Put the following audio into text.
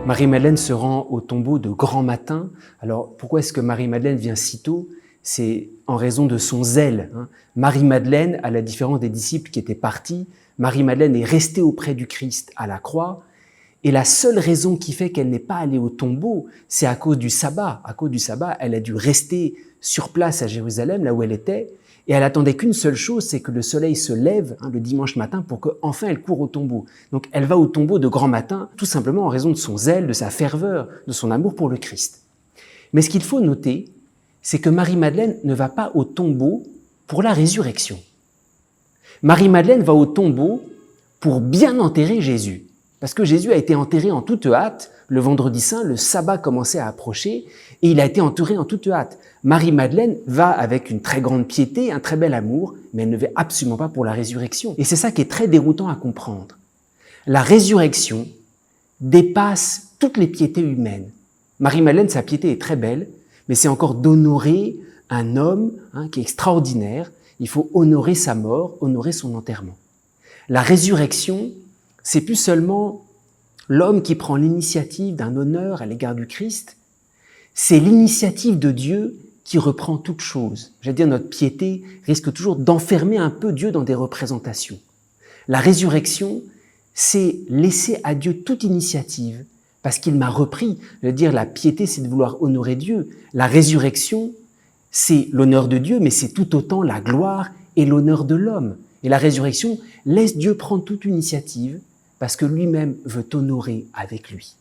Marie-Madeleine se rend au tombeau de grand matin. Alors, pourquoi est-ce que Marie-Madeleine vient si tôt? C'est en raison de son zèle. Marie-Madeleine, à la différence des disciples qui étaient partis, Marie-Madeleine est restée auprès du Christ à la croix. Et la seule raison qui fait qu'elle n'est pas allée au tombeau, c'est à cause du sabbat. À cause du sabbat, elle a dû rester sur place à Jérusalem, là où elle était. Et elle attendait qu'une seule chose, c'est que le soleil se lève le dimanche matin pour qu'enfin elle court au tombeau. Donc elle va au tombeau de grand matin, tout simplement en raison de son zèle, de sa ferveur, de son amour pour le Christ. Mais ce qu'il faut noter, c'est que Marie-Madeleine ne va pas au tombeau pour la résurrection. Marie-Madeleine va au tombeau pour bien enterrer Jésus. Parce que Jésus a été enterré en toute hâte, le vendredi saint, le sabbat commençait à approcher, et il a été enterré en toute hâte. Marie-Madeleine va avec une très grande piété, un très bel amour, mais elle ne va absolument pas pour la résurrection. Et c'est ça qui est très déroutant à comprendre. La résurrection dépasse toutes les piétés humaines. Marie-Madeleine, sa piété est très belle, mais c'est encore d'honorer un homme qui est extraordinaire. Il faut honorer sa mort, honorer son enterrement. La résurrection, c'est plus seulement l'homme qui prend l'initiative d'un honneur à l'égard du Christ, c'est l'initiative de Dieu qui reprend toute chose. J'allais dire, notre piété risque toujours d'enfermer un peu Dieu dans des représentations. La résurrection, c'est laisser à Dieu toute initiative, parce qu'il m'a repris. Je veux dire, la piété, c'est de vouloir honorer Dieu. La résurrection, c'est l'honneur de Dieu, mais c'est tout autant la gloire et l'honneur de l'homme. Et la résurrection laisse Dieu prendre toute initiative, parce que lui-même veut honorer avec lui.